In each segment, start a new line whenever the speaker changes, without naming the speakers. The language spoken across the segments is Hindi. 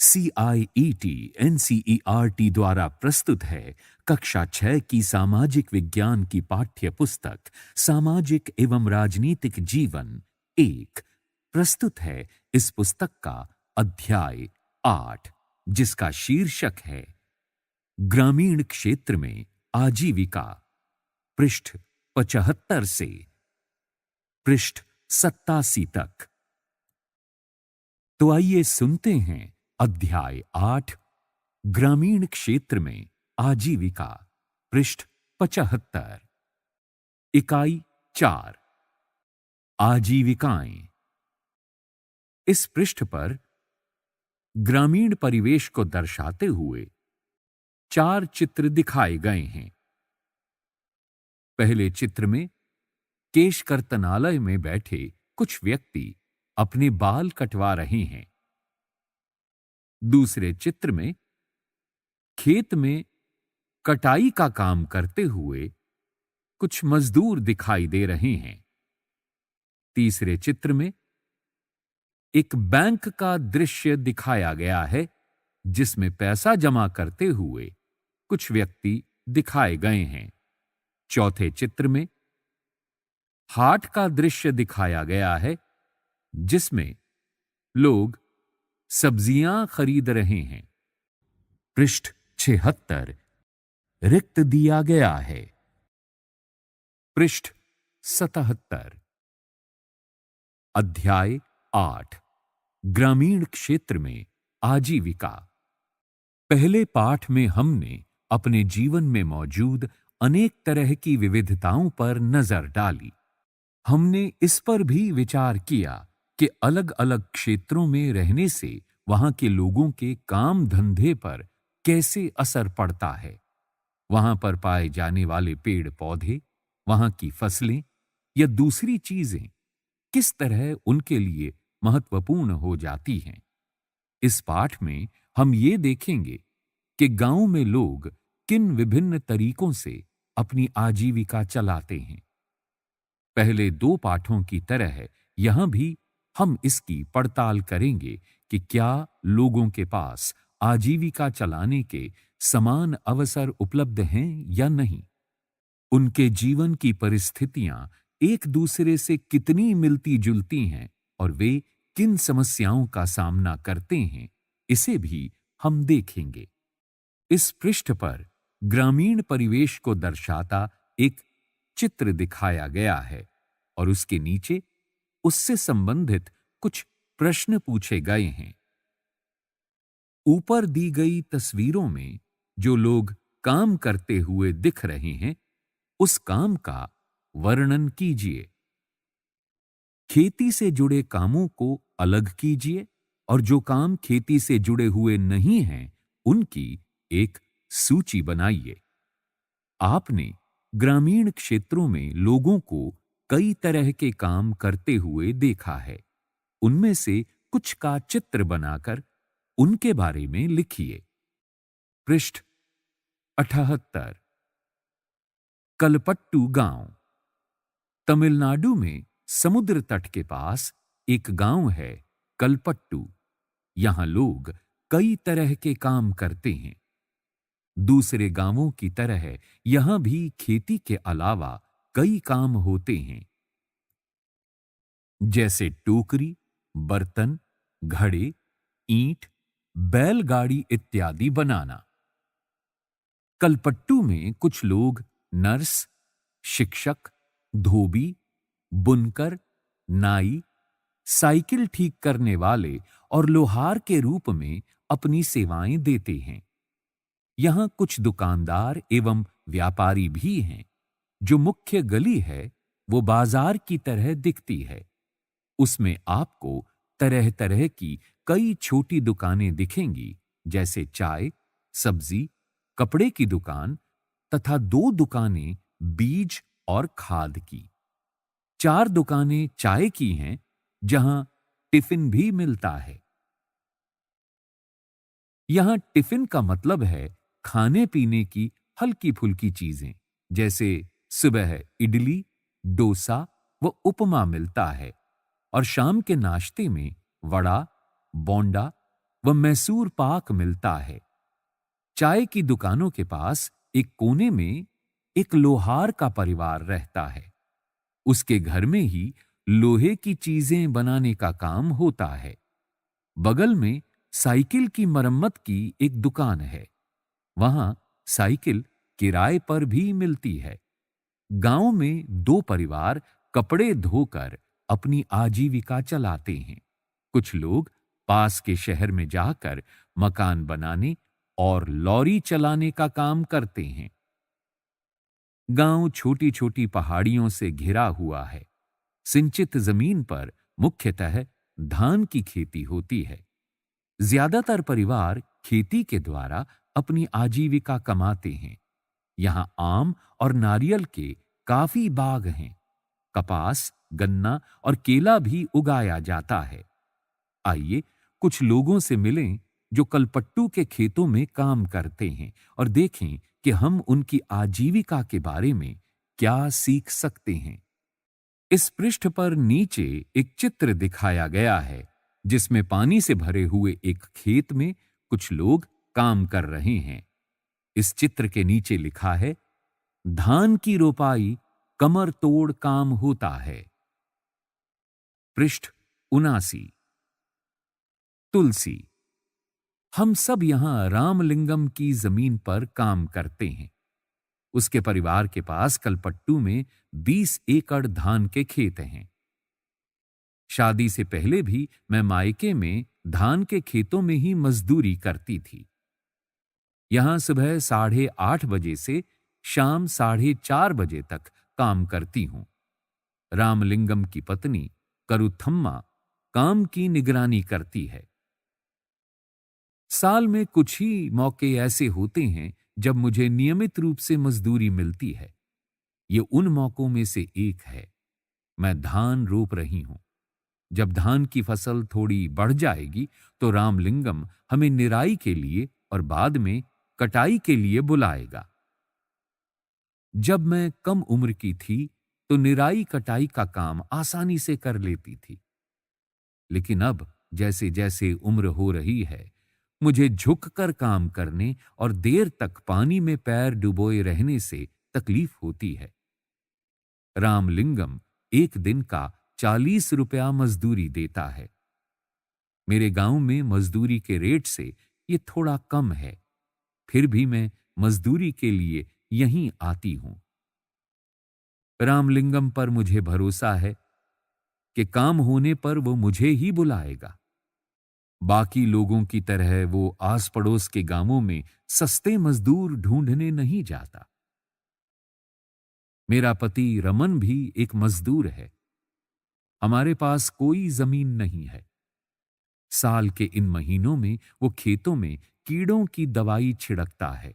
CIET NCERT द्वारा प्रस्तुत है कक्षा 6 की सामाजिक विज्ञान की पाठ्य पुस्तक सामाजिक एवं राजनीतिक जीवन 1। प्रस्तुत है इस पुस्तक का अध्याय 8, जिसका शीर्षक है ग्रामीण क्षेत्र में आजीविका, पृष्ठ 75 से पृष्ठ 87 तक। तो आइए सुनते हैं अध्याय 8, ग्रामीण क्षेत्र में आजीविका, पृष्ठ 75। इकाई 4, आजीविकाएं। इस पृष्ठ पर ग्रामीण परिवेश को दर्शाते हुए 4 चित्र दिखाए गए हैं। पहले चित्र में केश कर्तनालय में बैठे कुछ व्यक्ति अपने बाल कटवा रहे हैं। दूसरे चित्र में खेत में कटाई का काम करते हुए कुछ मजदूर दिखाई दे रहे हैं। तीसरे चित्र में एक बैंक का दृश्य दिखाया गया है, जिसमें पैसा जमा करते हुए कुछ व्यक्ति दिखाए गए हैं। चौथे चित्र में हाट का दृश्य दिखाया गया है, जिसमें लोग सब्जियां खरीद रहे हैं। पृष्ठ 76 रिक्त दिया गया है। पृष्ठ 77 अध्याय 8, ग्रामीण क्षेत्र में आजीविका। पहले पाठ में हमने अपने जीवन में मौजूद अनेक तरह की विविधताओं पर नजर डाली। हमने इस पर भी विचार किया कि अलग-अलग क्षेत्रों में रहने से वहां के लोगों के काम धंधे पर कैसे असर पड़ता है। वहां पर पाए जाने वाले पेड़ पौधे, वहां की फसलें या दूसरी चीजें किस तरह उनके लिए महत्वपूर्ण हो जाती हैं। इस पाठ में हम ये देखेंगे कि गांव में लोग किन विभिन्न तरीकों से अपनी आजीविका चलाते हैं। पहले 2 पाठों की तरह यहां भी हम इसकी पड़ताल करेंगे कि क्या लोगों के पास आजीविका चलाने के समान अवसर उपलब्ध हैं या नहीं। उनके जीवन की परिस्थितियां एक दूसरे से कितनी मिलती जुलती हैं और वे किन समस्याओं का सामना करते हैं, इसे भी हम देखेंगे। इस पृष्ठ पर ग्रामीण परिवेश को दर्शाता एक चित्र दिखाया गया है और उसके नीचे उससे संबंधित कुछ प्रश्न पूछे गए हैं। ऊपर दी गई तस्वीरों में जो लोग काम करते हुए दिख रहे हैं, उस काम का वर्णन कीजिए। खेती से जुड़े कामों को अलग कीजिए और जो काम खेती से जुड़े हुए नहीं हैं, उनकी एक सूची बनाइए। आपने ग्रामीण क्षेत्रों में लोगों को कई तरह के काम करते हुए देखा है। उनमें से कुछ का चित्र बनाकर उनके बारे में लिखिए। पृष्ठ 78 कलपट्टू गांव। तमिलनाडु में समुद्र तट के पास एक गांव है कलपट्टू। यहां लोग कई तरह के काम करते हैं। दूसरे गांवों की तरह यहां भी खेती के अलावा कई काम होते हैं, जैसे टोकरी, बर्तन, घड़े, ईंट, बैलगाड़ी इत्यादि बनाना। कलपट्टू में कुछ लोग नर्स, शिक्षक, धोबी, बुनकर, नाई, साइकिल ठीक करने वाले और लोहार के रूप में अपनी सेवाएं देते हैं। यहां कुछ दुकानदार एवं व्यापारी भी हैं। जो मुख्य गली है वो बाजार की तरह दिखती है। उसमें आपको तरह-तरह की कई छोटी दुकानें दिखेंगी, जैसे चाय, सब्जी, कपड़े की दुकान तथा 2 दुकानें बीज और खाद की। 4 दुकानें चाय की हैं, जहां टिफिन भी मिलता है। यहां टिफिन का मतलब है खाने पीने की हल्की-फुल्की चीजें, जैसे सुबह इडली, डोसा व उपमा मिलता है और शाम के नाश्ते में वड़ा, बोंडा, व मैसूर पाक मिलता है। चाय की दुकानों के पास एक कोने में एक लोहार का परिवार रहता है। उसके घर में ही लोहे की चीजें बनाने का काम होता है। बगल में साइकिल की मरम्मत की एक दुकान है। वहां साइकिल किराए पर भी मिलती है। गांव में दो परिवार कपड़े धोकर अपनी आजीविका चलाते हैं। कुछ लोग पास के शहर में जाकर मकान बनाने और लॉरी चलाने का काम करते हैं। गांव छोटी छोटी पहाड़ियों से घिरा हुआ है। सिंचित जमीन पर मुख्यतः धान की खेती होती है। ज्यादातर परिवार खेती के द्वारा अपनी आजीविका कमाते हैं। यहाँ आम और नारियल के काफी बाग हैं। कपास, गन्ना और केला भी उगाया जाता है। आइए कुछ लोगों से मिलें जो कलपट्टू के खेतों में काम करते हैं और देखें कि हम उनकी आजीविका के बारे में क्या सीख सकते हैं। इस पृष्ठ पर नीचे एक चित्र दिखाया गया है जिसमें पानी से भरे हुए एक खेत में कुछ लोग काम कर रहे हैं। इस चित्र के नीचे लिखा है, धान की रोपाई कमर तोड़ काम होता है। पृष्ठ 79। तुलसी। हम सब यहां रामलिंगम की जमीन पर काम करते हैं। उसके परिवार के पास कलपट्टू में 20 एकड़ धान के खेत हैं। शादी से पहले भी मैं मायके में धान के खेतों में ही मजदूरी करती थी। यहां सुबह 8:30 बजे से शाम 4:30 बजे तक काम करती हूं। रामलिंगम की पत्नी करुथम्मा काम की निगरानी करती है। साल में कुछ ही मौके ऐसे होते हैं जब मुझे नियमित रूप से मजदूरी मिलती है। ये उन मौकों में से एक है। मैं धान रोप रही हूं। जब धान की फसल थोड़ी बढ़ जाएगी तो रामलिंगम हमें निराई के लिए और बाद में कटाई के लिए बुलाएगा। जब मैं कम उम्र की थी तो निराई कटाई का काम आसानी से कर लेती थी। लेकिन अब जैसे जैसे उम्र हो रही है, मुझे झुककर काम करने और देर तक पानी में पैर डुबोए रहने से तकलीफ होती है। रामलिंगम एक दिन का 40 रुपया मजदूरी देता है। मेरे गांव में मजदूरी के रेट से ये थोड़ा कम है। फिर भी मैं मजदूरी के लिए यहीं आती हूं। रामलिंगम पर मुझे भरोसा है कि काम होने पर वो मुझे ही बुलाएगा। बाकी लोगों की तरह वो आस पड़ोस के गांवों में सस्ते मजदूर ढूंढने नहीं जाता। मेरा पति रमन भी एक मजदूर है। हमारे पास कोई जमीन नहीं है। साल के इन महीनों में वो खेतों में कीड़ों की दवाई छिड़कता है।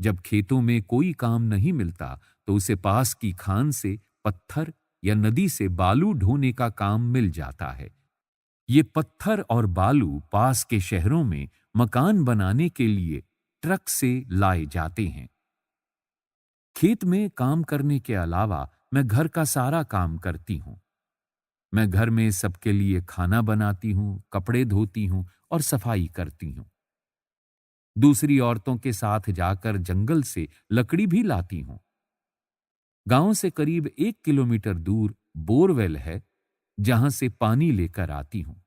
जब खेतों में कोई काम नहीं मिलता तो उसे पास की खान से पत्थर या नदी से बालू ढोने का काम मिल जाता है। ये पत्थर और बालू पास के शहरों में मकान बनाने के लिए ट्रक से लाए जाते हैं। खेत में काम करने के अलावा मैं घर का सारा काम करती हूँ। मैं घर में सबके लिए खाना बनाती हूँ, कपड़े धोती हूँ और सफाई करती हूँ। दूसरी औरतों के साथ जाकर जंगल से लकड़ी भी लाती हूँ। गांव से करीब 1 किलोमीटर दूर बोरवेल है, जहां से पानी लेकर आती हूँ।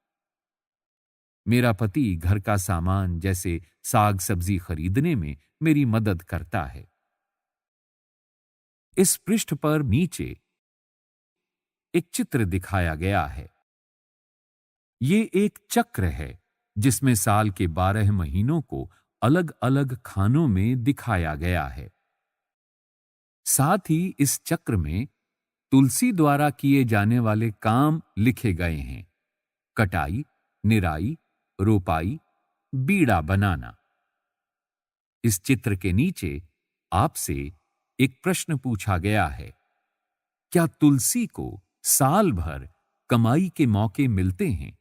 मेरा पति घर का सामान जैसे साग सब्जी खरीदने में मेरी मदद करता है। इस पृष्ठ पर नीचे एक चित्र दिखाया गया है। ये एक चक्र है जिसमें साल के 12 महीनों को अलग अलग खानों में दिखाया गया है। साथ ही इस चक्र में तुलसी द्वारा किए जाने वाले काम लिखे गए हैं। कटाई, निराई, रोपाई, बीड़ा बनाना। इस चित्र के नीचे आपसे एक प्रश्न पूछा गया है। क्या तुलसी को साल भर कमाई के मौके मिलते हैं?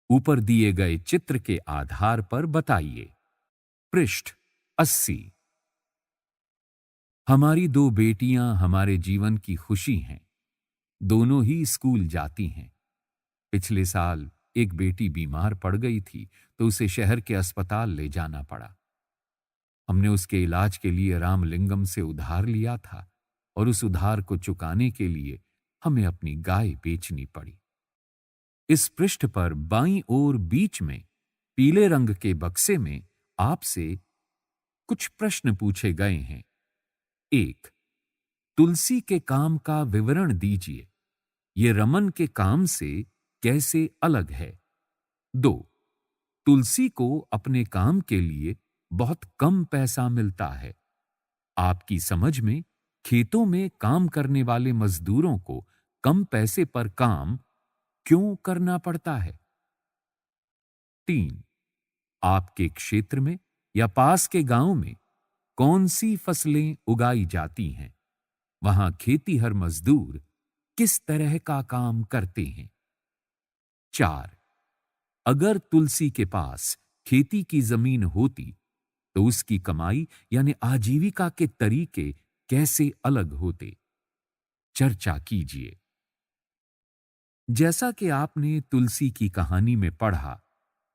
ऊपर दिए गए चित्र के आधार पर बताइए। पृष्ठ 80। हमारी दो बेटियां हमारे जीवन की खुशी हैं। दोनों ही स्कूल जाती हैं। पिछले साल एक बेटी बीमार पड़ गई थी तो उसे शहर के अस्पताल ले जाना पड़ा। हमने उसके इलाज के लिए रामलिंगम से उधार लिया था और उस उधार को चुकाने के लिए हमें अपनी गाय बेचनी पड़ी। इस पृष्ठ पर बाईं ओर बीच में पीले रंग के बक्से में आपसे कुछ प्रश्न पूछे गए हैं। 1. तुलसी के काम का विवरण दीजिए। ये रमन के काम से कैसे अलग है? 2. तुलसी को अपने काम के लिए बहुत कम पैसा मिलता है। आपकी समझ में खेतों में काम करने वाले मजदूरों को कम पैसे पर काम क्यों करना पड़ता है? 3. आपके क्षेत्र में या पास के गांव में कौन सी फसलें उगाई जाती हैं? वहां खेतीहर मजदूर किस तरह का काम करते हैं? 4. अगर तुलसी के पास खेती की जमीन होती तो उसकी कमाई यानी आजीविका के तरीके कैसे अलग होते? चर्चा कीजिए। जैसा कि आपने तुलसी की कहानी में पढ़ा,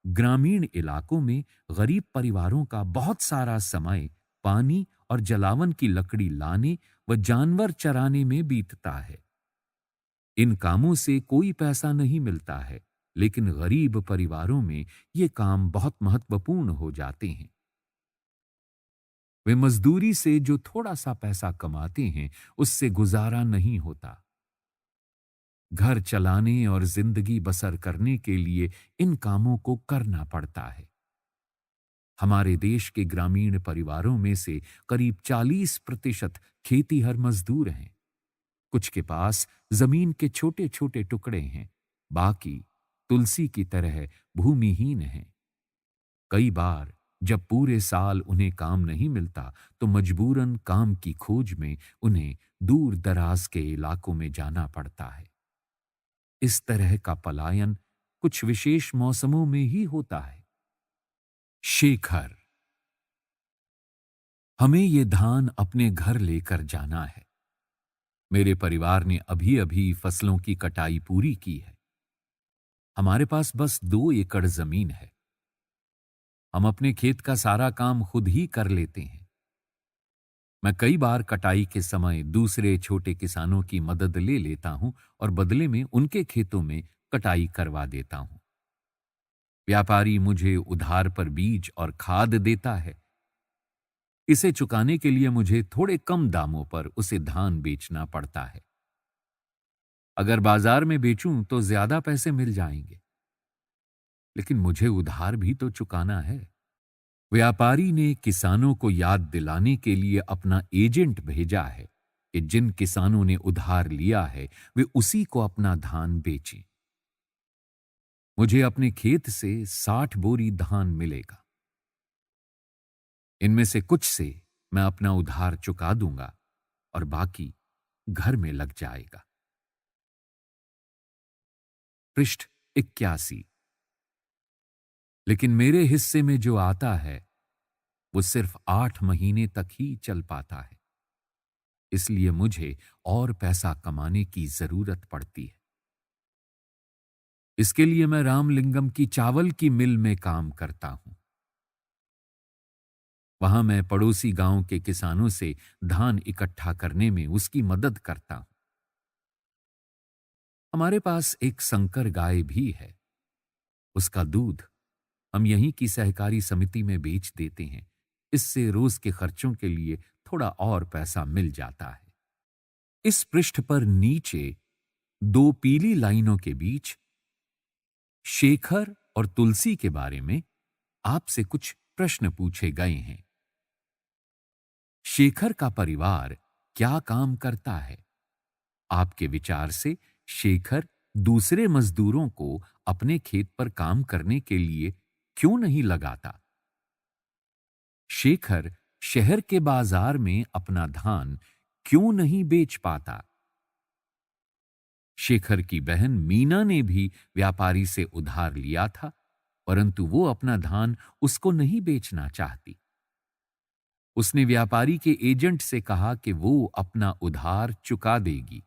ग्रामीण इलाकों में गरीब परिवारों का बहुत सारा समय पानी और जलावन की लकड़ी लाने व जानवर चराने में बीतता है। इन कामों से कोई पैसा नहीं मिलता है, लेकिन गरीब परिवारों में ये काम बहुत महत्वपूर्ण हो जाते हैं। वे मजदूरी से जो थोड़ा सा पैसा कमाते हैं, उससे गुजारा नहीं होता। घर चलाने और जिंदगी बसर करने के लिए इन कामों को करना पड़ता है। हमारे देश के ग्रामीण परिवारों में से करीब 40% खेतीहर मजदूर हैं। कुछ के पास जमीन के छोटे छोटे टुकड़े हैं, बाकी तुलसी की तरह भूमिहीन हैं। कई बार जब पूरे साल उन्हें काम नहीं मिलता तो मजबूरन काम की खोज में उन्हें दूर दराज के इलाकों में जाना पड़ता है। इस तरह का पलायन कुछ विशेष मौसमों में ही होता है। शेखर, हमें ये धान अपने घर लेकर जाना है। मेरे परिवार ने अभी अभी फसलों की कटाई पूरी की है। हमारे पास बस 2 एकड़ जमीन है। हम अपने खेत का सारा काम खुद ही कर लेते हैं। मैं कई बार कटाई के समय दूसरे छोटे किसानों की मदद ले लेता हूं और बदले में उनके खेतों में कटाई करवा देता हूं। व्यापारी मुझे उधार पर बीज और खाद देता है। इसे चुकाने के लिए मुझे थोड़े कम दामों पर उसे धान बेचना पड़ता है। अगर बाजार में बेचूं तो ज्यादा पैसे मिल जाएंगे, लेकिन मुझे उधार भी तो चुकाना है। व्यापारी ने किसानों को याद दिलाने के लिए अपना एजेंट भेजा है कि जिन किसानों ने उधार लिया है वे उसी को अपना धान बेचें। मुझे अपने खेत से 60 बोरी धान मिलेगा। इनमें से कुछ से मैं अपना उधार चुका दूंगा और बाकी घर में लग जाएगा। पृष्ठ 81। लेकिन मेरे हिस्से में जो आता है वो सिर्फ 8 महीने तक ही चल पाता है, इसलिए मुझे और पैसा कमाने की जरूरत पड़ती है। इसके लिए मैं रामलिंगम की चावल की मिल में काम करता हूं। वहां मैं पड़ोसी गांव के किसानों से धान इकट्ठा करने में उसकी मदद करता हूं। हमारे पास एक संकर गाय भी है। उसका दूध हम यहीं की सहकारी समिति में बेच देते हैं। इससे रोज के खर्चों के लिए थोड़ा और पैसा मिल जाता है। इस पृष्ठ पर नीचे 2 पीली लाइनों के बीच शेखर और तुलसी के बारे में आपसे कुछ प्रश्न पूछे गए हैं। शेखर का परिवार क्या काम करता है? आपके विचार से शेखर दूसरे मजदूरों को अपने खेत पर काम करने के लिए क्यों नहीं लगाता? शेखर शहर के बाजार में अपना धान क्यों नहीं बेच पाता? शेखर की बहन मीना ने भी व्यापारी से उधार लिया था, परंतु वो अपना धान उसको नहीं बेचना चाहती। उसने व्यापारी के एजेंट से कहा कि वो अपना उधार चुका देगी।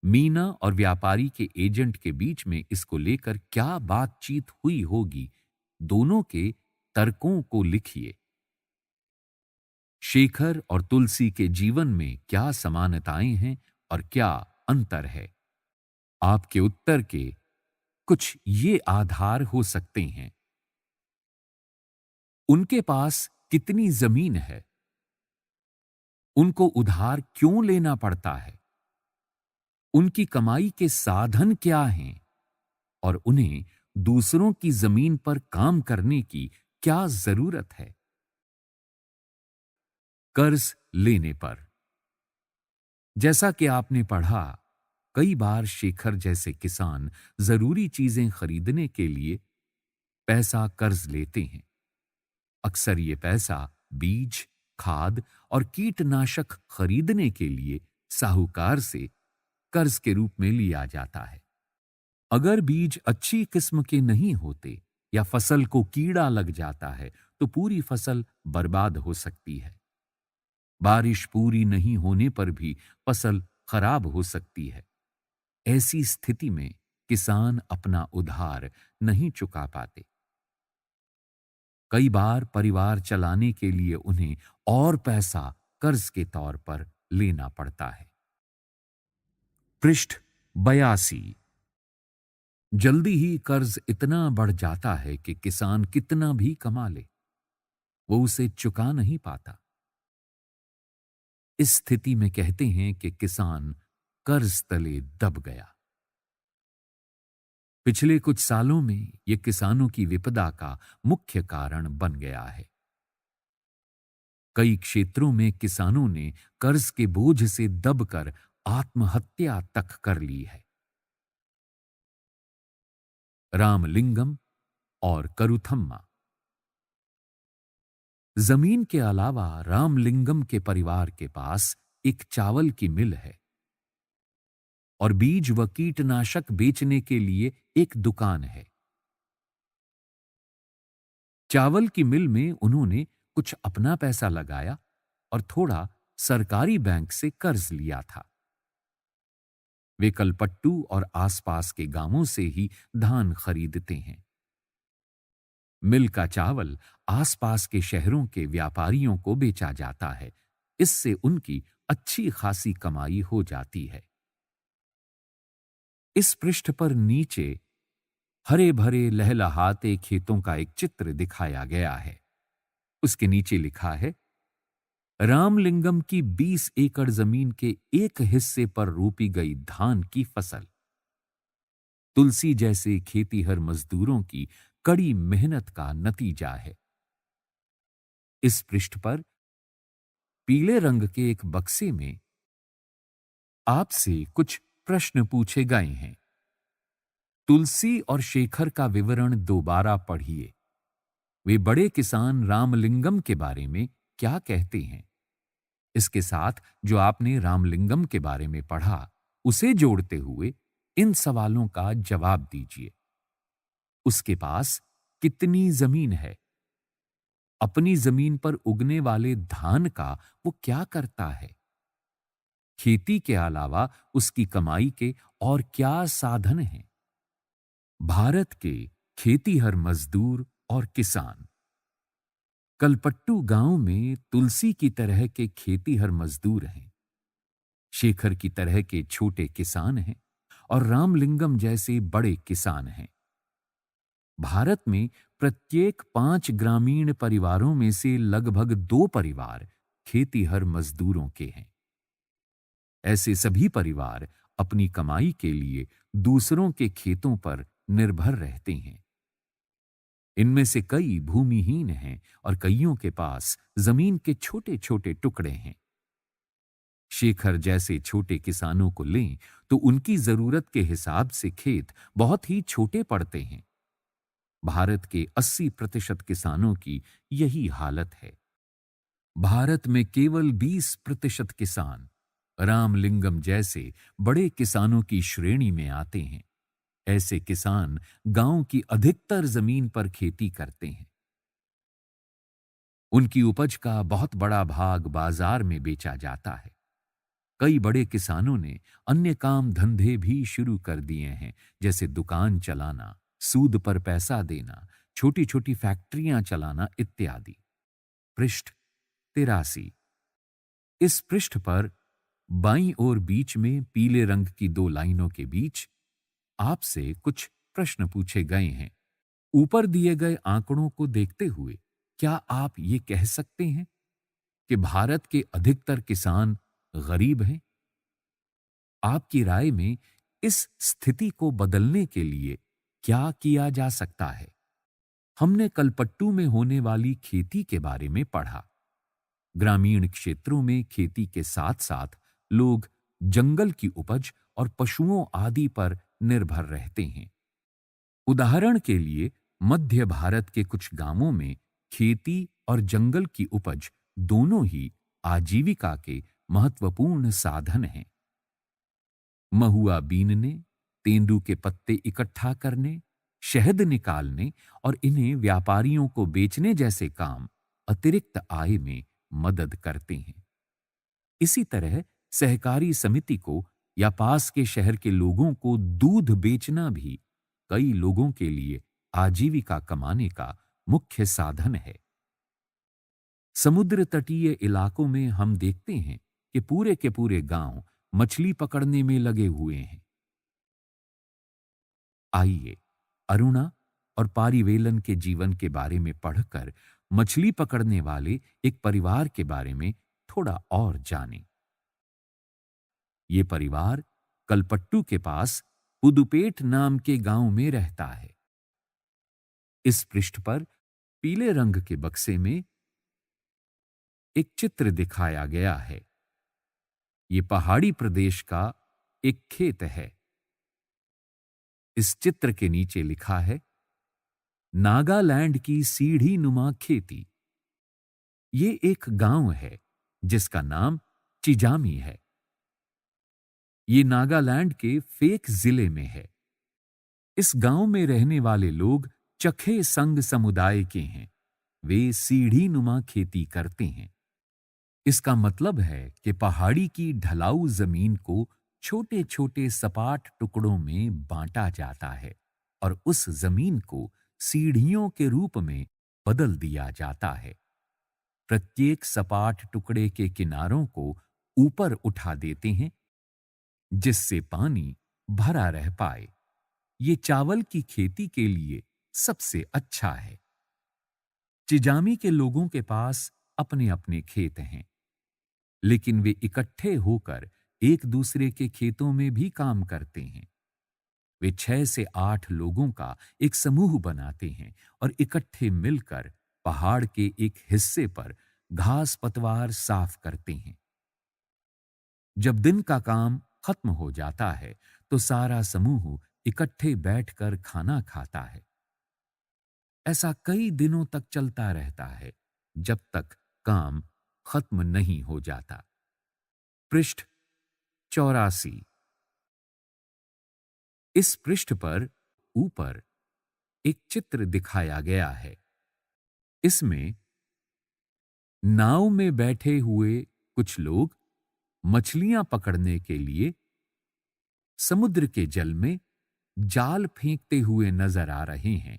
मीना और व्यापारी के एजेंट के बीच में इसको लेकर क्या बातचीत हुई होगी, दोनों के तर्कों को लिखिए। शेखर और तुलसी के जीवन में क्या समानताएं हैं और क्या अंतर है? आपके उत्तर के कुछ ये आधार हो सकते हैं। उनके पास कितनी जमीन है? उनको उधार क्यों लेना पड़ता है? उनकी कमाई के साधन क्या हैं? और उन्हें दूसरों की जमीन पर काम करने की क्या जरूरत है? कर्ज लेने पर जैसा कि आपने पढ़ा, कई बार शेखर जैसे किसान जरूरी चीजें खरीदने के लिए पैसा कर्ज लेते हैं। अक्सर ये पैसा बीज, खाद और कीटनाशक खरीदने के लिए साहूकार से कर्ज के रूप में लिया जाता है। अगर बीज अच्छी किस्म के नहीं होते या फसल को कीड़ा लग जाता है, तो पूरी फसल बर्बाद हो सकती है। बारिश पूरी नहीं होने पर भी फसल खराब हो सकती है। ऐसी स्थिति में किसान अपना उधार नहीं चुका पाते। कई बार परिवार चलाने के लिए उन्हें और पैसा कर्ज के तौर पर लेना पड़ता है। पृष्ठ 82। जल्दी ही कर्ज इतना बढ़ जाता है कि किसान कितना भी कमा ले, वो उसे चुका नहीं पाता। इस स्थिति में कहते हैं कि किसान कर्ज तले दब गया। पिछले कुछ सालों में यह किसानों की विपदा का मुख्य कारण बन गया है। कई क्षेत्रों में किसानों ने कर्ज के बोझ से दबकर आत्महत्या तक कर ली है। रामलिंगम और करुथम्मा। जमीन के अलावा रामलिंगम के परिवार के पास एक चावल की मिल है और बीज व कीटनाशक बेचने के लिए एक दुकान है। चावल की मिल में उन्होंने कुछ अपना पैसा लगाया और थोड़ा सरकारी बैंक से कर्ज लिया था। वे कलपट्टू और आसपास के गांवों से ही धान खरीदते हैं। मिल का चावल आसपास के शहरों के व्यापारियों को बेचा जाता है। इससे उनकी अच्छी खासी कमाई हो जाती है। इस पृष्ठ पर नीचे हरे भरे लहलहाते खेतों का एक चित्र दिखाया गया है। उसके नीचे लिखा है, रामलिंगम की 20 एकड़ जमीन के एक हिस्से पर रोपी गई धान की फसल तुलसी जैसे खेतीहर मजदूरों की कड़ी मेहनत का नतीजा है। इस पृष्ठ पर पीले रंग के एक बक्से में आपसे कुछ प्रश्न पूछे गए हैं। तुलसी और शेखर का विवरण दोबारा पढ़िए। वे बड़े किसान रामलिंगम के बारे में क्या कहते हैं? इसके साथ जो आपने रामलिंगम के बारे में पढ़ा, उसे जोड़ते हुए इन सवालों का जवाब दीजिए। उसके पास कितनी जमीन है? अपनी जमीन पर उगने वाले धान का वो क्या करता है? खेती के अलावा उसकी कमाई के और क्या साधन हैं? भारत के खेतीहर मजदूर और किसान। कलपट्टू गांव में तुलसी की तरह के खेतीहर मजदूर हैं, शेखर की तरह के छोटे किसान हैं और रामलिंगम जैसे बड़े किसान हैं। भारत में प्रत्येक 5 ग्रामीण परिवारों में से लगभग 2 परिवार खेतीहर मजदूरों के हैं। ऐसे सभी परिवार अपनी कमाई के लिए दूसरों के खेतों पर निर्भर रहते हैं। इनमें से कई भूमिहीन हैं और कईयों के पास जमीन के छोटे-छोटे टुकड़े हैं। शेखर जैसे छोटे किसानों को लें तो उनकी जरूरत के हिसाब से खेत बहुत ही छोटे पड़ते हैं। भारत के 80% किसानों की यही हालत है। भारत में केवल 20% किसान रामलिंगम जैसे बड़े किसानों की श्रेणी में आते हैं। ऐसे किसान गांव की अधिकतर जमीन पर खेती करते हैं। उनकी उपज का बहुत बड़ा भाग बाजार में बेचा जाता है। कई बड़े किसानों ने अन्य काम धंधे भी शुरू कर दिए हैं, जैसे दुकान चलाना, सूद पर पैसा देना, छोटी छोटी फैक्ट्रियां चलाना इत्यादि। पृष्ठ 83। इस पृष्ठ पर बाईं ओर बीच में पीले रंग की दो लाइनों के बीच आपसे कुछ प्रश्न पूछे गए हैं। ऊपर दिए गए आंकड़ों को देखते हुए क्या आप ये कह सकते हैं कि भारत के अधिकतर किसान गरीब हैं? आपकी राय में इस स्थिति को बदलने के लिए क्या किया जा सकता है? हमने कलपट्टू में होने वाली खेती के बारे में पढ़ा। ग्रामीण क्षेत्रों में खेती के साथ साथ लोग जंगल की उपज और पशुओं आदि पर निर्भर रहते हैं। उदाहरण के लिए मध्य भारत के कुछ गांवों में खेती और जंगल की उपज दोनों ही आजीविका के महत्वपूर्ण साधन हैं। महुआ बीनने, तेंदू के पत्ते इकट्ठा करने, शहद निकालने और इन्हें व्यापारियों को बेचने जैसे काम अतिरिक्त आय में मदद करते हैं। इसी तरह सहकारी समिति को या पास के शहर के लोगों को दूध बेचना भी कई लोगों के लिए आजीविका कमाने का मुख्य साधन है। समुद्र तटीय इलाकों में हम देखते हैं कि पूरे के पूरे गांव मछली पकड़ने में लगे हुए हैं। आइए अरुणा और पारिवेलन के जीवन के बारे में पढ़कर मछली पकड़ने वाले एक परिवार के बारे में थोड़ा और जानें। ये परिवार कलपट्टू के पास पुदुपेट नाम के गांव में रहता है। इस पृष्ठ पर पीले रंग के बक्से में एक चित्र दिखाया गया है। ये पहाड़ी प्रदेश का एक खेत है। इस चित्र के नीचे लिखा है नागालैंड की सीढ़ी नुमा खेती। ये एक गांव है जिसका नाम चिजामी है। ये नागालैंड के फेक जिले में है। इस गांव में रहने वाले लोग चखे संग समुदाय के हैं। वे सीढ़ी नुमा खेती करते हैं। इसका मतलब है कि पहाड़ी की ढलाऊ जमीन को छोटे छोटे सपाट टुकड़ों में बांटा जाता है और उस जमीन को सीढ़ियों के रूप में बदल दिया जाता है। प्रत्येक सपाट टुकड़े के किनारों को ऊपर उठा देते हैं जिससे पानी भरा रह पाए। ये चावल की खेती के लिए सबसे अच्छा है। चिजामी के लोगों के पास अपने अपने खेत हैं, लेकिन वे इकट्ठे होकर एक दूसरे के खेतों में भी काम करते हैं। वे 6 से 8 लोगों का एक समूह बनाते हैं और इकट्ठे मिलकर पहाड़ के एक हिस्से पर घास पतवार साफ करते हैं। जब दिन का काम खत्म हो जाता है तो सारा समूह इकट्ठे बैठकर खाना खाता है। ऐसा कई दिनों तक चलता रहता है जब तक काम खत्म नहीं हो जाता। पृष्ठ 84। इस पृष्ठ पर ऊपर एक चित्र दिखाया गया है। इसमें नाव में बैठे हुए कुछ लोग मछलियां पकड़ने के लिए समुद्र के जल में जाल फेंकते हुए नजर आ रहे हैं,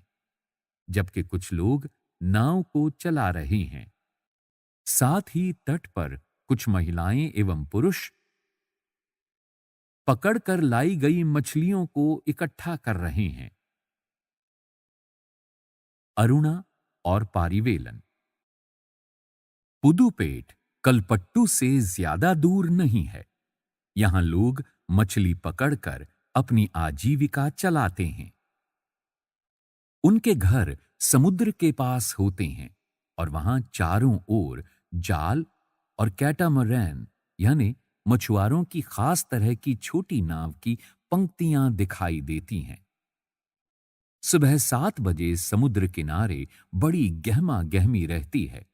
जबकि कुछ लोग नाव को चला रहे हैं। साथ ही तट पर कुछ महिलाएं एवं पुरुष पकड़कर लाई गई मछलियों को इकट्ठा कर रहे हैं। अरुणा और पारिवेलन। पुदुपेट कलपट्टू से ज्यादा दूर नहीं है। यहां लोग मछली पकड़कर अपनी आजीविका चलाते हैं। उनके घर समुद्र के पास होते हैं और वहां चारों ओर जाल और कैटामरैन यानी मछुआरों की खास तरह की छोटी नाव की पंक्तियां दिखाई देती हैं। सुबह 7 बजे समुद्र किनारे बड़ी गहमा गहमी रहती है।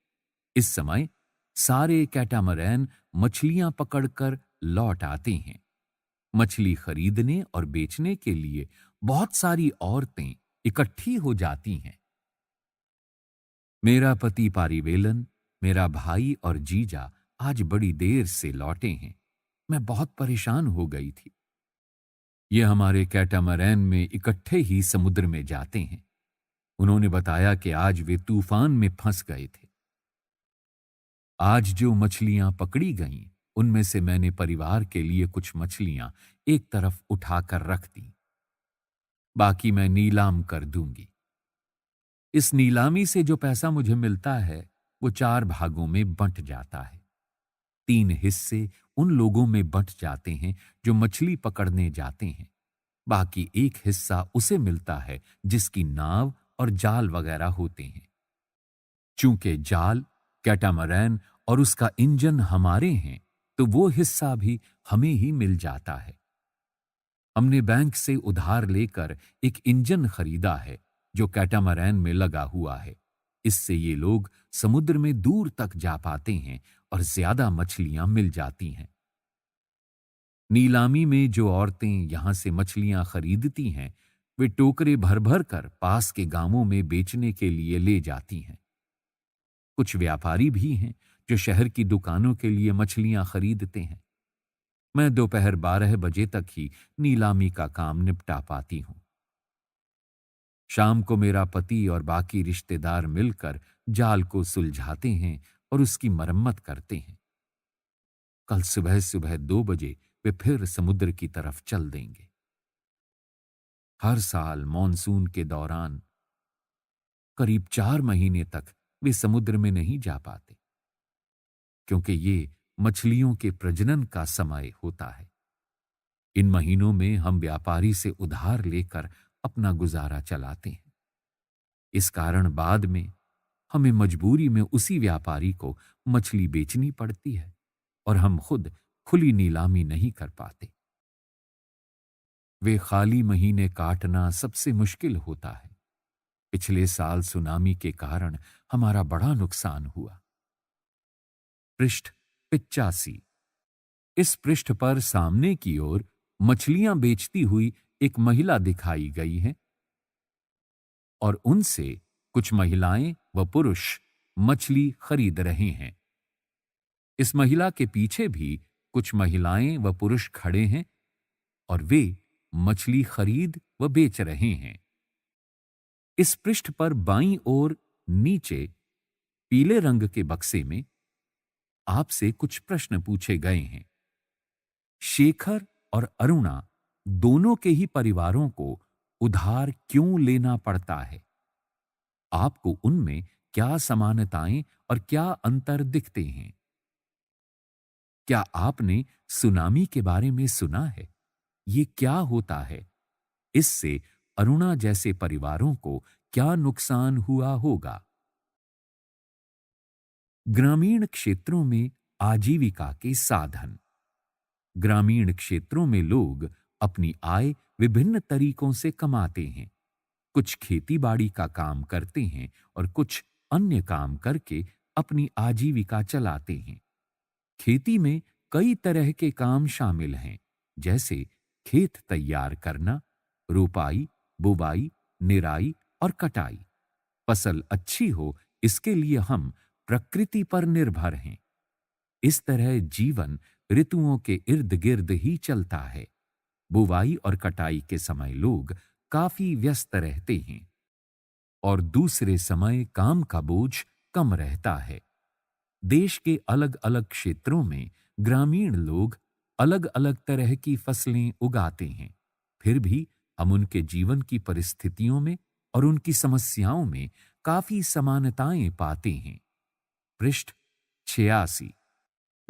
इस समय सारे कैटामरैन मछलियां पकड़कर लौट आते हैं। मछली खरीदने और बेचने के लिए बहुत सारी औरतें इकट्ठी हो जाती हैं। मेरा पति पारिवेलन, मेरा भाई और जीजा आज बड़ी देर से लौटे हैं। मैं बहुत परेशान हो गई थी। ये हमारे कैटामरैन में इकट्ठे ही समुद्र में जाते हैं। उन्होंने बताया कि आज वे तूफान में फंस गए थे। आज जो मछलियां पकड़ी गईं, उनमें से मैंने परिवार के लिए कुछ मछलियां एक तरफ उठाकर रख दी। बाकी मैं नीलाम कर दूंगी। इस नीलामी से जो पैसा मुझे मिलता है, वो 4 भागों में बंट जाता है। 3 हिस्से उन लोगों में बंट जाते हैं जो मछली पकड़ने जाते हैं। बाकी एक हिस्सा उसे मिलता है जिसकी नाव और जाल वगैरह होते हैं। चूंकि जाल, कैटामरैन और उसका इंजन हमारे हैं, तो वो हिस्सा भी हमें ही मिल जाता है। हमने बैंक से उधार लेकर एक इंजन खरीदा है जो कैटामरैन में लगा हुआ है। इससे ये लोग समुद्र में दूर तक जा पाते हैं और ज्यादा मछलियां मिल जाती हैं। नीलामी में जो औरतें यहां से मछलियां खरीदती हैं, वे टोकरे भर भर कर पास के गांवों में बेचने के लिए ले जाती हैं। कुछ व्यापारी भी हैं जो शहर की दुकानों के लिए मछलियां खरीदते हैं। मैं दोपहर 12 बजे तक ही नीलामी का काम निपटा पाती हूं। शाम को मेरा पति और बाकी रिश्तेदार मिलकर जाल को सुलझाते हैं और उसकी मरम्मत करते हैं। कल सुबह सुबह 2 बजे वे फिर समुद्र की तरफ चल देंगे। हर साल मॉनसून के दौरान करीब 4 महीने तक वे समुद्र में नहीं जा पाते, क्योंकि ये मछलियों के प्रजनन का समय होता है। इन महीनों में हम व्यापारी से उधार लेकर अपना गुजारा चलाते हैं। इस कारण बाद में हमें मजबूरी में उसी व्यापारी को मछली बेचनी पड़ती है और हम खुद खुली नीलामी नहीं कर पाते। वे खाली महीने काटना सबसे मुश्किल होता है। पिछले साल सुनामी के कारण हमारा बड़ा नुकसान हुआ। पृष्ठ 85। इस पृष्ठ पर सामने की ओर मछलियां बेचती हुई एक महिला दिखाई गई है और उनसे कुछ महिलाएं व पुरुष मछली खरीद रहे हैं। इस महिला के पीछे भी कुछ महिलाएं व पुरुष खड़े हैं और वे मछली खरीद व बेच रहे हैं। इस पृष्ठ पर बाईं ओर नीचे पीले रंग के बक्से में आपसे कुछ प्रश्न पूछे गए हैं। शेखर और अरुणा दोनों के ही परिवारों को उधार क्यों लेना पड़ता है? आपको उनमें क्या समानताएं और क्या अंतर दिखते हैं? क्या आपने सुनामी के बारे में सुना है? ये क्या होता है? इससे अरुणा जैसे परिवारों को क्या नुकसान हुआ होगा? ग्रामीण क्षेत्रों में आजीविका के साधन। ग्रामीण क्षेत्रों में लोग अपनी आय विभिन्न तरीकों से कमाते हैं। कुछ खेती-बाड़ी का काम करते हैं और कुछ अन्य काम करके अपनी आजीविका चलाते हैं। खेती में कई तरह के काम शामिल हैं, जैसे खेत तैयार करना, रोपाई, बुवाई, निराई और कटाई। फसल अच्छी हो, इसके लिए हम प्रकृति पर निर्भर हैं। इस तरह जीवन ऋतुओं के इर्द-गिर्द ही चलता है। बुवाई और कटाई के समय लोग काफी व्यस्त रहते हैं और दूसरे समय काम का बोझ कम रहता है। देश के अलग-अलग क्षेत्रों में ग्रामीण लोग अलग-अलग तरह की फसलें उगाते हैं। फिर भी हम उनके जीवन की परिस्थितियों में और उनकी समस्याओं में काफी समानताएं पाते हैं। पृष्ठ 86।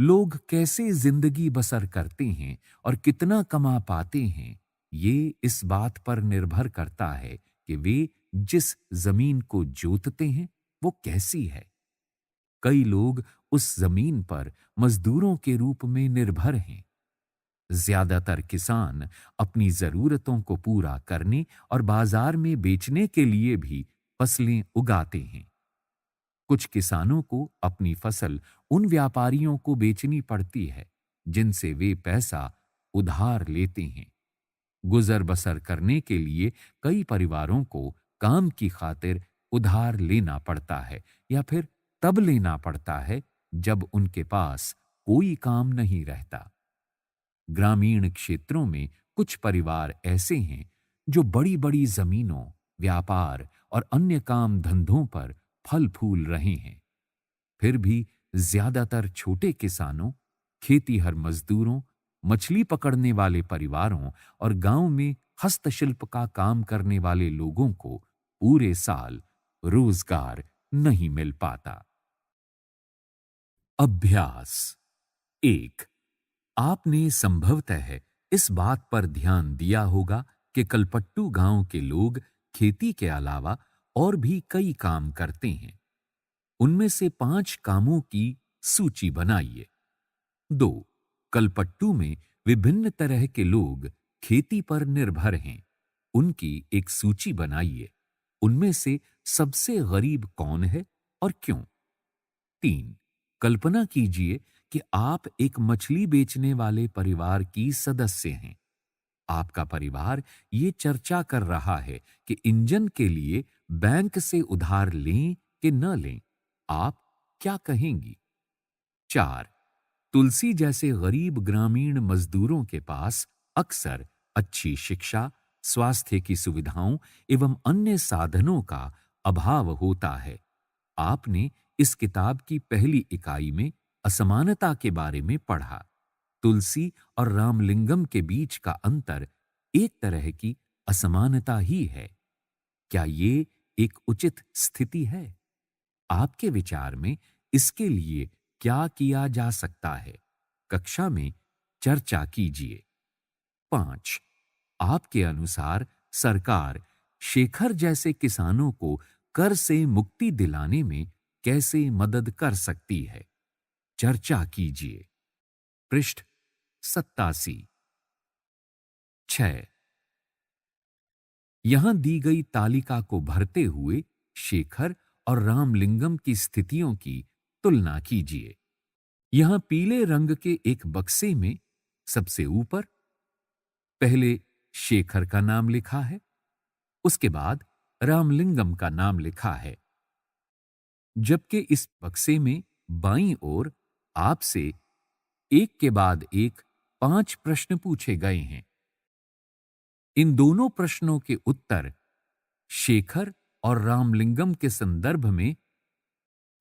लोग कैसे जिंदगी बसर करते हैं और कितना कमा पाते हैं, ये इस बात पर निर्भर करता है कि वे जिस जमीन को जोतते हैं वो कैसी है। कई लोग उस जमीन पर मजदूरों के रूप में निर्भर हैं। ज्यादातर किसान अपनी जरूरतों को पूरा करने और बाजार में बेचने के लिए भी फसलें उगाते हैं। कुछ किसानों को अपनी फसल उन व्यापारियों को बेचनी पड़ती है जिनसे वे पैसा उधार लेते हैं। गुजर बसर करने के लिए कई परिवारों को काम की खातिर उधार लेना पड़ता है या फिर तब लेना पड़ता है जब उनके पास कोई काम नहीं रहता। ग्रामीण क्षेत्रों में कुछ परिवार ऐसे हैं जो बड़ी-बड़ी जमीनों, व्यापार और अन्य काम धंधों पर फल फूल रहे हैं। फिर भी ज्यादातर छोटे किसानों, खेतीहर मजदूरों, मछली पकड़ने वाले परिवारों और गांव में हस्तशिल्प का काम करने वाले लोगों को पूरे साल रोजगार नहीं मिल पाता। अभ्यास एक। आपने संभवतः इस बात पर ध्यान दिया होगा कि कलपट्टू गांव के लोग खेती के अलावा और भी कई काम करते हैं। उनमें से 5 कामों की सूची बनाइए। 2। कलपट्टू में विभिन्न तरह के लोग खेती पर निर्भर हैं। उनकी एक सूची बनाइए। उनमें से सबसे गरीब कौन है और क्यों? 3। कल्पना कीजिए कि आप एक मछली बेचने वाले परिवार की सदस्य हैं। आपका परिवार ये चर्चा कर रहा है कि इंजन के लिए बैंक से उधार लें कि न लें। आप क्या कहेंगी? 4। तुलसी जैसे गरीब ग्रामीण मजदूरों के पास अक्सर अच्छी शिक्षा, स्वास्थ्य की सुविधाओं एवं अन्य साधनों का अभाव होता है। आपने इस किताब की पहली इकाई में असमानता के बारे में पढ़ा। तुलसी और रामलिंगम के बीच का अंतर एक तरह की असमानता ही है। क्या ये एक उचित स्थिति है? आपके विचार में इसके लिए क्या किया जा सकता है? कक्षा में चर्चा कीजिए। 5। आपके अनुसार सरकार शेखर जैसे किसानों को कर से मुक्ति दिलाने में कैसे मदद कर सकती है? चर्चा कीजिए। पृष्ठ 87। 6। यहां दी गई तालिका को भरते हुए शेखर और रामलिंगम की स्थितियों की तुलना कीजिए। यहां पीले रंग के एक बक्से में सबसे ऊपर पहले शेखर का नाम लिखा है, उसके बाद रामलिंगम का नाम लिखा है, जबकि इस बक्से में बाईं ओर आपसे एक के बाद एक 5 प्रश्न पूछे गए हैं। इन दोनों प्रश्नों के उत्तर शेखर और रामलिंगम के संदर्भ में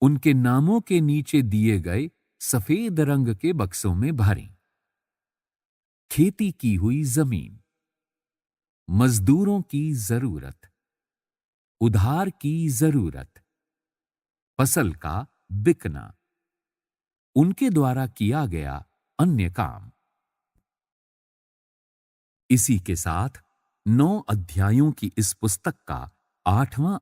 उनके नामों के नीचे दिए गए सफेद रंग के बक्सों में भरें। खेती की हुई जमीन, मजदूरों की जरूरत, उधार की जरूरत, फसल का बिकना, उनके द्वारा किया गया अन्य काम। इसी के साथ 9 अध्यायों की इस पुस्तक का 8वां